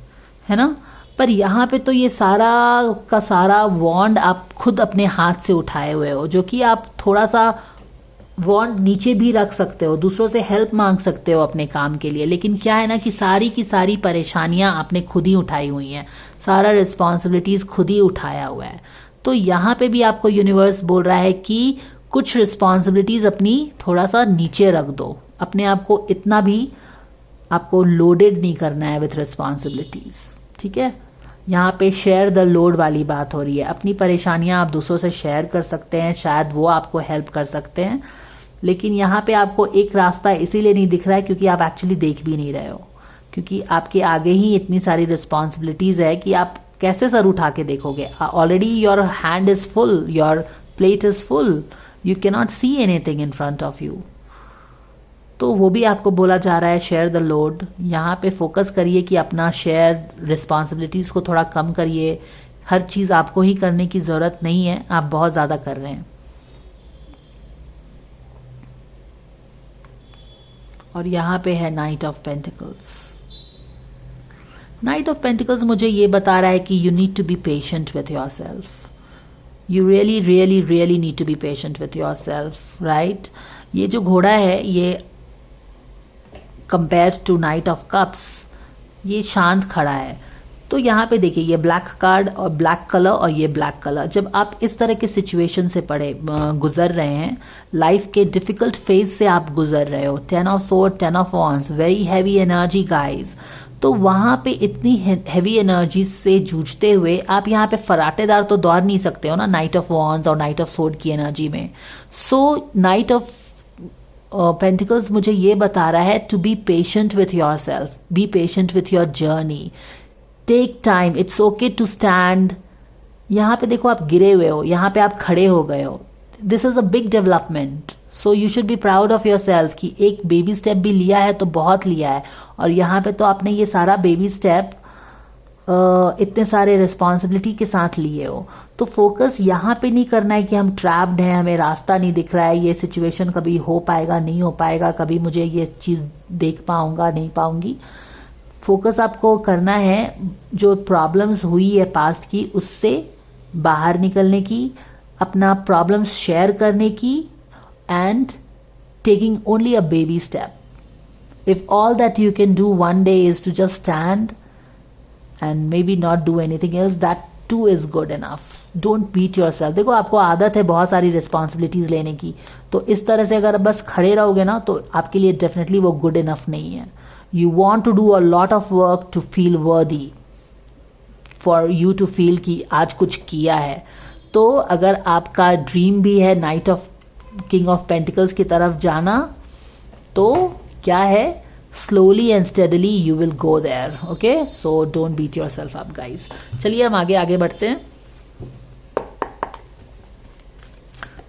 है ना। पर यहाँ पे तो ये सारा का सारा वॉन्ड आप खुद अपने हाथ से उठाए हुए हो, जो कि आप थोड़ा सा वॉन्ड नीचे भी रख सकते हो, दूसरों से हेल्प मांग सकते हो अपने काम के लिए, लेकिन क्या है ना कि सारी की सारी परेशानियां आपने खुद ही उठाई हुई हैं, सारा रिस्पॉन्सिबिलिटीज खुद ही उठाया हुआ है। तो यहाँ पे भी आपको यूनिवर्स बोल रहा है कि कुछ रिस्पॉन्सिबिलिटीज अपनी थोड़ा सा नीचे रख दो, अपने आप को इतना भी आपको लोडेड नहीं करना है विथ रिस्पॉन्सिबिलिटीज। ठीक है, यहाँ पे शेयर द लोड वाली बात हो रही है। अपनी परेशानियां आप दूसरों से शेयर कर सकते हैं, शायद वो आपको हेल्प कर सकते हैं, लेकिन यहाँ पे आपको एक रास्ता इसीलिए नहीं दिख रहा है क्योंकि आप एक्चुअली देख भी नहीं रहे हो, क्योंकि आपके आगे ही इतनी सारी रिस्पॉन्सिबिलिटीज है कि आप कैसे सर उठा के देखोगे। Already your hand is full, your plate is full, you cannot see anything in front of you. तो वो भी आपको बोला जा रहा है शेयर द लोड। यहाँ पे फोकस करिए कि अपना शेयर रिस्पॉन्सिबिलिटीज को थोड़ा कम करिए, हर चीज़ आपको ही करने की ज़रूरत नहीं है, आप बहुत ज़्यादा कर रहे हैं। और यहाँ पे है knight of pentacles. Knight of pentacles मुझे ये बता रहा है कि you need to be patient with yourself, you really really really need to be patient with yourself, right. ये जो घोड़ा है ये compare to knight of cups ये शांत खड़ा है। तो यहाँ पे देखिए ये ब्लैक कार्ड और ब्लैक कलर और ये ब्लैक कलर, जब आप इस तरह के सिचुएशन से गुजर रहे हैं, लाइफ के डिफिकल्ट फेज से आप गुजर रहे हो, 10 of sword, 10 of wands, very heavy energy guys. तो वहाँ पे इतनी हैवी एनर्जी से जूझते हुए आप यहाँ पे फराटेदार तो दौड़ नहीं सकते हो ना नाइट ऑफ वॉन्ड्स और नाइट ऑफ सोर्ड की एनर्जी में। सो नाइट ऑफ पेंटिकल्स मुझे ये बता रहा है to be patient with yourself, be patient with your journey, take time, it's okay to stand. यहाँ पे देखो आप गिरे हुए हो, यहाँ पे आप खड़े हो गए हो, this is a big development, so you should be proud of your self कि एक बेबी स्टेप भी लिया है तो बहुत लिया है। और यहाँ पे तो आपने ये सारा बेबी स्टेप इतने सारे रिस्पॉन्सिबिलिटी के साथ लिए हो। तो फोकस यहाँ पे नहीं करना है कि हम ट्रैप्ड हैं, हमें रास्ता नहीं दिख रहा है, ये सिचुएशन कभी हो पाएगा नहीं हो पाएगा, कभी मुझे ये चीज़ देख पाऊंगा नहीं पाऊंगी। फोकस आपको करना है जो प्रॉब्लम्स हुई है पास्ट की उससे बाहर निकलने की, अपना प्रॉब्लम्स शेयर करने की, and taking only a baby step. If all that you can do one day is to just stand and maybe not do anything else, that too is good enough. Don't beat yourself. देखो आपको आदत है बहुत सारी responsibilities लेने की, तो इस तरह से अगर बस खड़े रहोगे ना तो आपके लिए डेफिनेटली वो गुड इनफ नहीं है. You want to do a lot of work to feel worthy, for you to feel कि आज कुछ किया है. तो अगर आपका ड्रीम भी है knight of king of pentacles की तरफ जाना, तो क्या है, slowly and steadily you will go there. Okay, so don't beat yourself up guys. चलिए हम आगे बढ़ते हैं.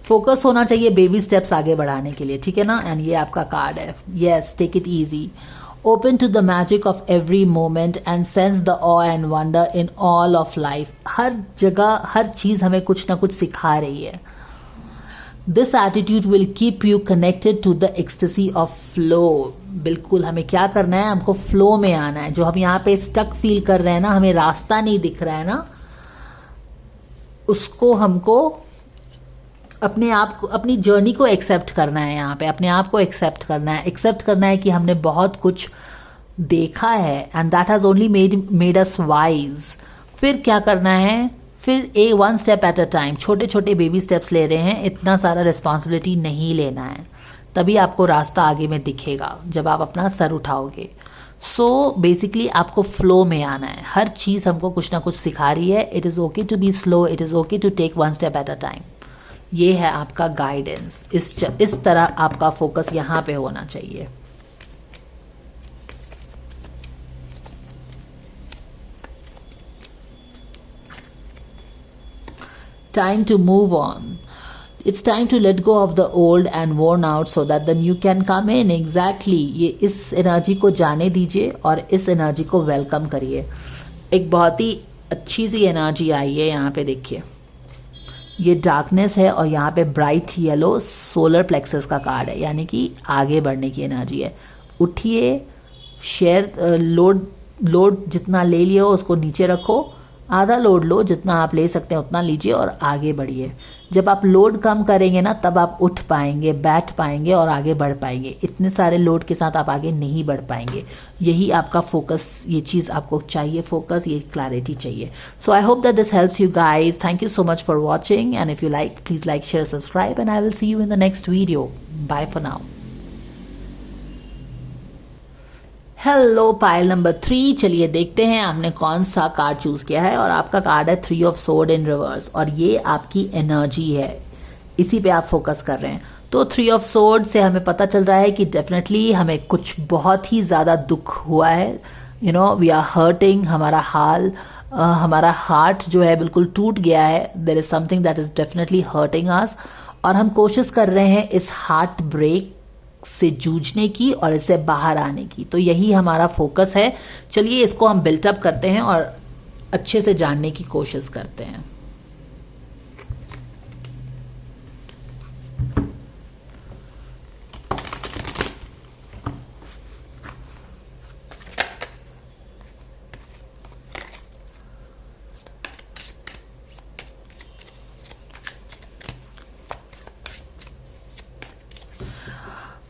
फोकस होना चाहिए बेबी स्टेप्स आगे बढ़ाने के लिए, ठीक है ना. एंड ये आपका कार्ड है. Yes, take it easy. Open to the magic of every moment and sense the awe and wonder in all of life. हर जगह हर चीज हमें कुछ ना कुछ सिखा रही है. This attitude will keep you connected to the ecstasy of flow. बिल्कुल हमें क्या करना है, हमको फ्लो में आना है. जो हम यहाँ पे स्टक फील कर रहे हैं ना, हमें रास्ता नहीं दिख रहा है ना, उसको हमको अपने आप को, अपनी जर्नी को एक्सेप्ट करना है. यहाँ पे अपने आप को एक्सेप्ट करना है. एक्सेप्ट करना है कि हमने बहुत कुछ देखा है and that has only made us wise. फिर क्या करना है, फिर one step at a time, छोटे छोटे बेबी स्टेप्स ले रहे हैं. इतना सारा रिस्पॉन्सिबिलिटी नहीं लेना है. तभी आपको रास्ता आगे में दिखेगा जब आप अपना सर उठाओगे. सो बेसिकली आपको फ्लो में आना है. हर चीज़ हमको कुछ ना कुछ सिखा रही है. It is okay to be slow, it is okay to take one step at a time. ये है आपका गाइडेंस. इस तरह आपका फोकस यहाँ पे होना चाहिए. Time to move on. It's time to let go of the old and worn out so that the new can come in. Exactly. ये इस एनर्जी को जाने दीजिए और इस एनर्जी को वेलकम करिए. एक बहुत ही अच्छी सी एनर्जी आई है यहाँ पे. देखिए ये डार्कनेस है और यहाँ पे ब्राइट येलो सोलर प्लेक्सस का कार्ड है, यानी कि आगे बढ़ने की एनर्जी है. उठिए, शेयर लोड जितना ले लियो उसको नीचे रखो. आधा लोड लो, जितना आप ले सकते हैं उतना लीजिए और आगे बढ़िए. जब आप लोड कम करेंगे ना, तब आप उठ पाएंगे, बैठ पाएंगे और आगे बढ़ पाएंगे. इतने सारे लोड के साथ आप आगे नहीं बढ़ पाएंगे. यही आपका फोकस, ये चीज़ आपको चाहिए. फोकस, ये क्लैरिटी चाहिए. So I hope that this helps you guys. Thank you so much for watching and if you like please like, share, subscribe and I will see you in the next video. Bye for now. Hello pile number 3. चलिए देखते हैं आपने कौन सा card choose किया है. और आपका कार्ड है 3 ऑफ सोर्ड इन रिवर्स और ये आपकी एनर्जी है. इसी पे आप फोकस कर रहे हैं. तो 3 ऑफ सोर्ड से हमें पता चल रहा है कि डेफिनेटली हमें कुछ बहुत ही ज़्यादा दुख हुआ है. You know we are hurting. हमारा हार्ट जो है बिल्कुल टूट गया है. There is something that is definitely hurting us और हम कोशिश कर रहे हैं इस हार्ट ब्रेक से जूझने की और इससे बाहर आने की. तो यही हमारा फोकस है. चलिए इसको हम बिल्टअप करते हैं और अच्छे से जानने की कोशिश करते हैं.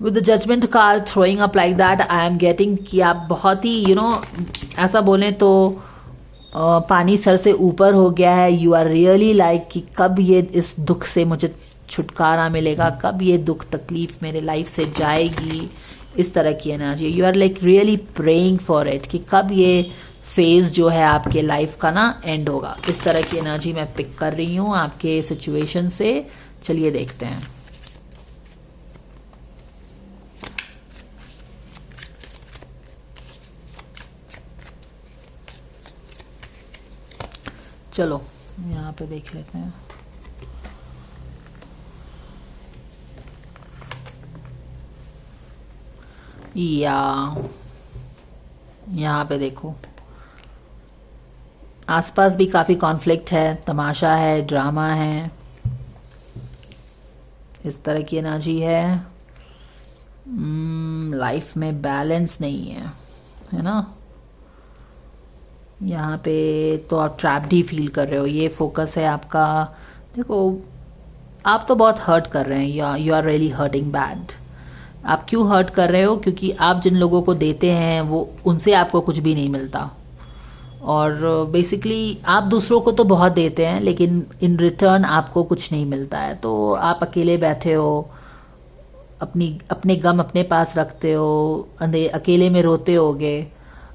With the judgement card throwing up like that I am getting कि आप बहुत ही ऐसा बोलें तो पानी सर से ऊपर हो गया है. यू आर रियली लाइक कि कब ये इस दुख से मुझे छुटकारा मिलेगा, कब ये दुख तकलीफ मेरे लाइफ से जाएगी. इस तरह की energy. You are like really praying for it कि कब ये फेज जो है आपके लाइफ का ना एंड होगा. इस तरह की एनर्जी मैं पिक कर रही हूँ आपके सिचुएशन से. चलिए देखते हैं. चलो यहाँ पे देख लेते हैं. या यहाँ पे देखो आसपास भी काफ़ी कॉन्फ्लिक्ट है, तमाशा है, ड्रामा है. इस तरह की एनर्जी है. लाइफ में बैलेंस नहीं है ना. यहाँ पे तो आप ट्रैप्ड ही फील कर रहे हो. ये फोकस है आपका. देखो आप तो बहुत हर्ट कर रहे हैं. You are really hurting bad. आप क्यों हर्ट कर रहे हो? क्योंकि आप जिन लोगों को देते हैं वो उनसे आपको कुछ भी नहीं मिलता, और बेसिकली आप दूसरों को तो बहुत देते हैं लेकिन इन रिटर्न आपको कुछ नहीं मिलता है। तो आप अकेले बैठे हो, अपने गम अपने पास रखते हो, अकेले में रोते होगे,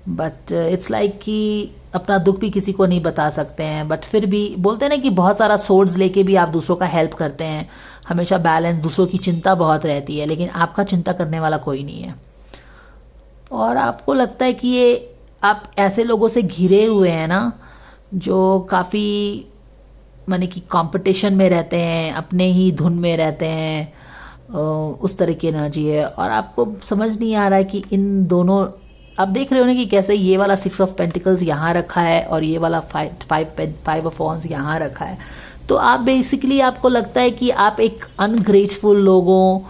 बट इट्स लाइक कि अपना दुख भी किसी को नहीं बता सकते हैं, बट फिर भी बोलते हैं ना कि बहुत सारा सोर्स लेके भी आप दूसरों का हेल्प करते हैं, हमेशा बैलेंस, दूसरों की चिंता बहुत रहती है, लेकिन आपका चिंता करने वाला कोई नहीं है। और आपको लगता है कि ये आप ऐसे लोगों से घिरे हुए हैं ना जो काफ़ी माने कि कंपटीशन में रहते हैं, अपने ही धुन में रहते हैं, उस तरह की एनर्जी है। और आपको समझ नहीं आ रहा है कि इन दोनों, आप देख रहे हो ना कि कैसे ये वाला 6 ऑफ पेंटिकल्स यहाँ रखा है और ये वाला 5 ऑफ वॉन्ड्स यहाँ रखा है। तो आप बेसिकली, आपको लगता है कि आप एक अनग्रेटफुल लोगों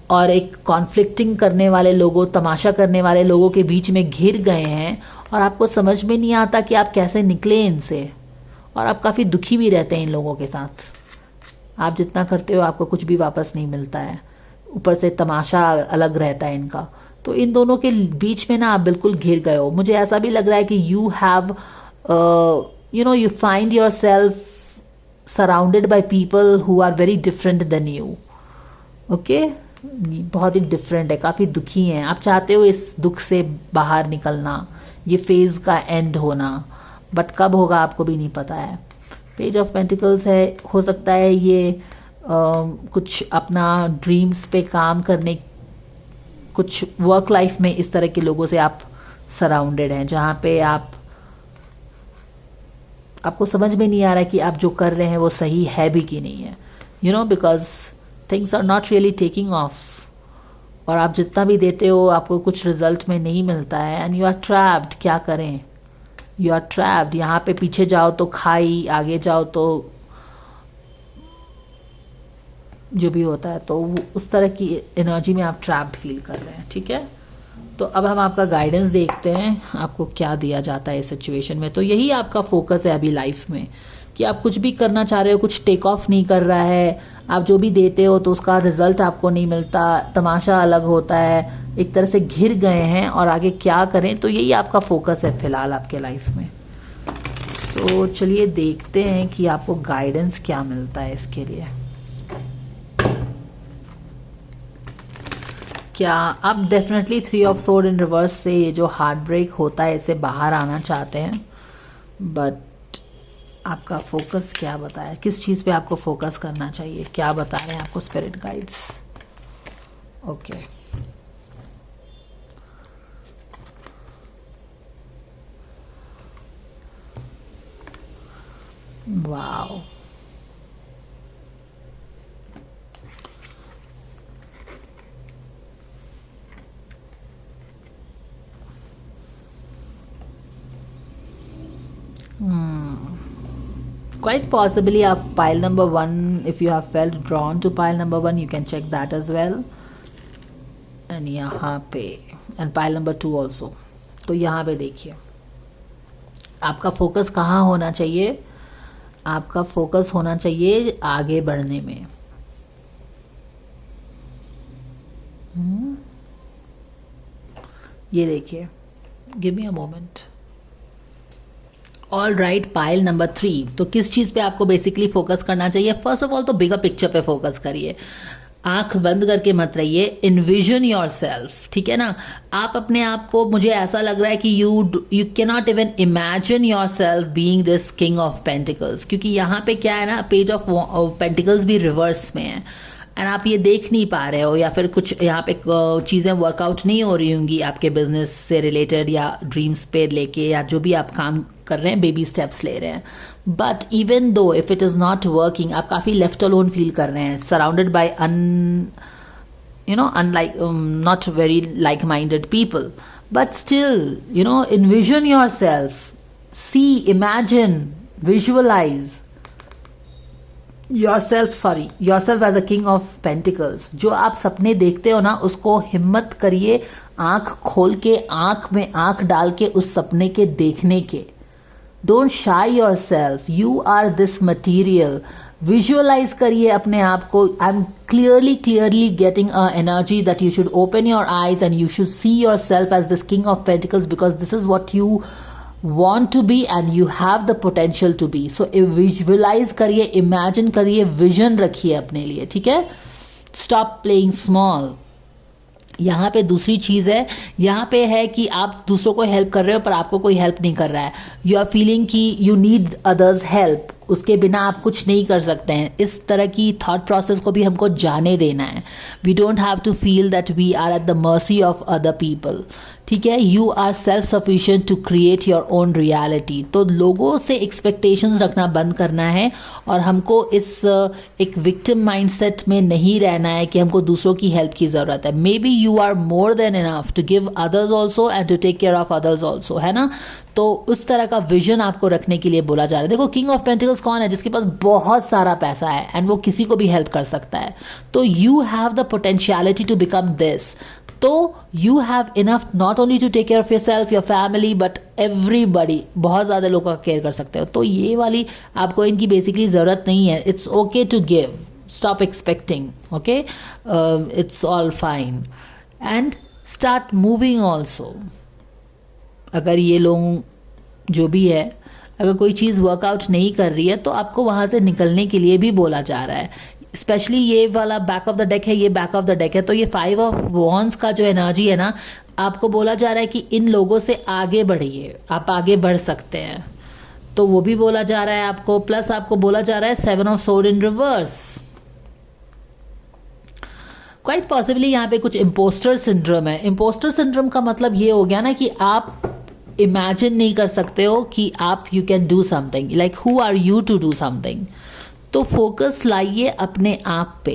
और एक कॉन्फ्लिक्टिंग करने वाले लोगों, तमाशा करने वाले लोगों के बीच में घिर गए हैं, और आपको समझ में नहीं आता कि आप कैसे निकले इनसे, और आप काफ़ी दुखी भी रहते हैं इन लोगों के साथ। आप जितना करते हो आपको कुछ भी वापस नहीं मिलता है, ऊपर से तमाशा अलग रहता है इनका। तो इन दोनों के बीच में ना आप बिल्कुल घिर गए हो। मुझे ऐसा भी लग रहा है कि you have you find yourself surrounded by people who are very different than you. Okay, बहुत ही डिफरेंट है, काफ़ी दुखी हैं। आप चाहते हो इस दुख से बाहर निकलना, ये फेज़ का एंड होना, बट कब होगा आपको भी नहीं पता है। पेज ऑफ पेंटिकल्स है, हो सकता है ये कुछ अपना ड्रीम्स पे काम करने, कुछ वर्क लाइफ में इस तरह के लोगों से आप सराउंडेड हैं जहाँ पे आपको समझ में नहीं आ रहा है कि आप जो कर रहे हैं वो सही है भी कि नहीं है, because things are not really taking off, और आप जितना भी देते हो आपको कुछ रिजल्ट में नहीं मिलता है, एंड यू आर ट्रैप्ड। क्या करें, यू आर ट्रैप्ड। यहाँ पे पीछे जाओ तो खाई, आगे जाओ तो जो भी होता है, तो उस तरह की एनर्जी में आप ट्रैप्ड फील कर रहे हैं। ठीक है, तो अब हम आपका गाइडेंस देखते हैं, आपको क्या दिया जाता है इस सिचुएशन में। तो यही आपका फोकस है अभी लाइफ में, कि आप कुछ भी करना चाह रहे हो, कुछ टेक ऑफ नहीं कर रहा है, आप जो भी देते हो तो उसका रिजल्ट आपको नहीं मिलता, तमाशा अलग होता है, एक तरह से घिर गए हैं, और आगे क्या करें। तो यही आपका फोकस है फिलहाल आपके लाइफ में। तो चलिए देखते हैं कि आपको गाइडेंस क्या मिलता है इसके लिए। क्या आप definitely 3 of swords in reverse से ये जो हार्ट ब्रेक होता है इससे बाहर आना चाहते हैं, बट आपका फोकस क्या बताया, किस चीज़ पे आपको फोकस करना चाहिए, क्या बता रहे हैं आपको spirit guides? Okay, wow, quite possibly of pile number 1, if you have felt drawn to pile number 1 you can check that as well, and यहाँ पे and pile number 2 also। तो यहाँ पे देखिए आपका फोकस कहाँ होना चाहिए, आपका फोकस होना चाहिए आगे बढ़ने में। ये देखिए, give me a moment. All right, pile number 3। तो किस चीज़ पे आपको बेसिकली फोकस करना चाहिए? फर्स्ट ऑफ ऑल तो बिगर पिक्चर पे फोकस करिए, आंख बंद करके मत रहिए, इन्विजन योर सेल्फ। ठीक है ना, आप अपने आप को, मुझे ऐसा लग रहा है कि you can not even imagine your self being this king of pentacles, क्योंकि यहाँ पे क्या है ना, पेज ऑफ पेंटिकल्स भी रिवर्स में है, एंड आप ये देख नहीं पा रहे हो, या फिर कुछ यहाँ पे चीज़ें वर्कआउट नहीं हो रही होंगी आपके बिजनेस से रिलेटेड, या ड्रीम्स पे लेके, या जो भी आप काम कर रहे हैं, बेबी स्टेप्स ले रहे हैं। But even though if it is not working, आप काफ़ी लेफ्ट अलोन फील कर रहे हैं, surrounded by unlike not very like-minded people, but still envision yourself, see, imagine, visualize yourself as a king of pentacles। जो आप सपने देखते हो ना, उसको हिम्मत करिए, आंख खोल के, आंख में आंख डाल के उस सपने के देखने के। Don't shy yourself, you are this material, visualise करिए अपने आप को. I am clearly getting a energy that you should open your eyes and you should see yourself as this king of pentacles, because this is what you want to be and you have the potential to be. So visualize करिए, imagine करिए, vision रखिए अपने लिए, ठीक है. Stop playing small. यहाँ पे दूसरी चीज़ है, यहाँ पे है कि आप दूसरों को हेल्प कर रहे हो पर आपको कोई हेल्प नहीं कर रहा है. यू आर फीलिंग कि यू नीड अदर्स हेल्प, उसके बिना आप कुछ नहीं कर सकते हैं. इस तरह की थॉट प्रोसेस को भी हमको जाने देना है. We don't have to feel that we are at the mercy of other people, ठीक है. You are self sufficient to create your own reality. तो लोगों से एक्सपेक्टेशंस रखना बंद करना है और हमको इस एक विक्टिम माइंडसेट में नहीं रहना है कि हमको दूसरों की हेल्प की ज़रूरत है. Maybe you are more than enough to give others also and to take care of others also, है ना. तो उस तरह का विजन आपको रखने के लिए बोला जा रहा है. देखो, किंग ऑफ पेंटिकल्स कौन है? जिसके पास बहुत सारा पैसा है एंड वो किसी को भी हेल्प कर सकता है. तो you have the potentiality to become this. तो you have enough not only to take care of yourself, your family, but everybody. बहुत ज़्यादा लोगों का केयर कर सकते हो. तो ये वाली आपको इनकी बेसिकली ज़रूरत नहीं है. It's okay to give, stop expecting, okay. It's all fine and start moving also. अगर ये लोग जो भी है, अगर कोई चीज़ वर्कआउट नहीं कर रही है तो आपको वहाँ से निकलने के लिए भी बोला जा रहा है. स्पेशली ये वाला बैक ऑफ द डेक है, ये बैक ऑफ द डेक है. तो ये 5 ऑफ वॉन्ड्स का जो एनर्जी है ना, आपको बोला जा रहा है कि इन लोगों से आगे बढ़िए, आप आगे बढ़ सकते हैं. तो वो भी बोला जा रहा है आपको. प्लस आपको बोला जा रहा है 7 of swords in reverse. Quite possibly यहाँ पे कुछ इम्पोस्टर सिंड्रोम है. इम्पोस्टर सिंड्रोम का मतलब ये हो गया ना कि आप इमेजिन नहीं कर सकते हो कि आप you can do something, like who are you to do something. तो फोकस लाइए अपने आप पे.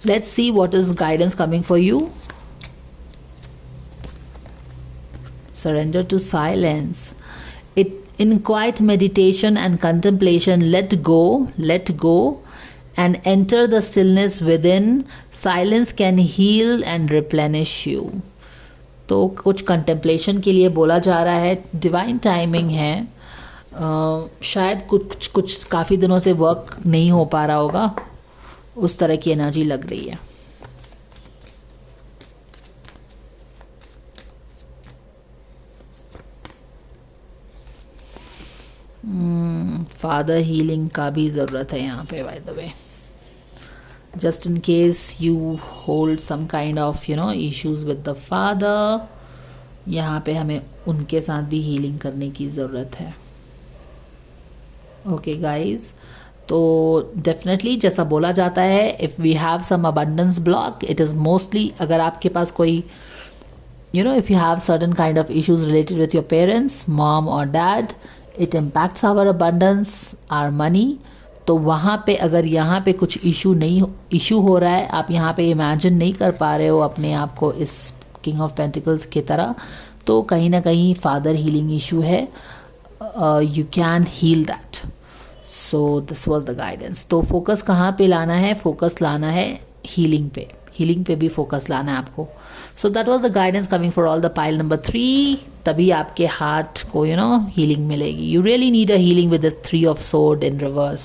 Let's see what is guidance coming for you. Surrender to silence. In quiet meditation and contemplation, let go, and enter the stillness within. Silence can heal and replenish you. तो कुछ contemplation के लिए बोला जा रहा है. डिवाइन टाइमिंग है. शायद कुछ काफ़ी दिनों से वर्क नहीं हो पा रहा होगा, उस तरह की एनर्जी लग रही है. फादर हीलिंग का भी ज़रूरत है यहाँ पे, by the way, just in case you hold some kind of issues with the father. यहाँ पे हमें उनके साथ भी हीलिंग करने की ज़रूरत है. ओके गाइज, तो डेफिनेटली जैसा बोला जाता है, if we have some abundance block, it is mostly अगर आपके पास कोई if you have certain kind of issues related with your parents, mom or dad, it impacts our abundance, our money. तो वहाँ पे अगर यहाँ पे कुछ इशू हो रहा है, आप यहाँ पे इमेजिन नहीं कर पा रहे हो अपने आप को इस किंग ऑफ पेंटिकल्स की तरह, तो कहीं ना कहीं फादर हीलिंग इशू है. You can heal that. So this was the guidance. तो फोकस कहाँ पे लाना है? फोकस लाना है हीलिंग पे. हीलिंग पे भी फोकस लाना है आपको. So that was the guidance coming for all the pile number 3. तभी आपके हार्ट को हीलिंग मिलेगी. You really need a healing with this 3 of swords in reverse.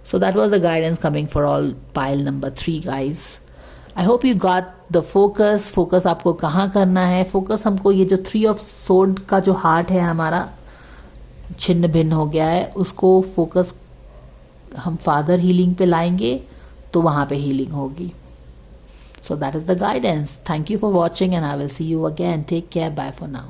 So that was the guidance coming for all pile number 3 guys. I hope you got the focus. Focus आपको कहाँ करना है? Focus हमको ये जो 3 of sword का जो heart है हमारा छिन्न भिन्न हो गया है, उसको फोकस हम फादर हीलिंग पे लाएंगे तो वहाँ पे हीलिंग होगी. So that is the guidance. Thank you for watching and I will see you again. Take care. Bye for now.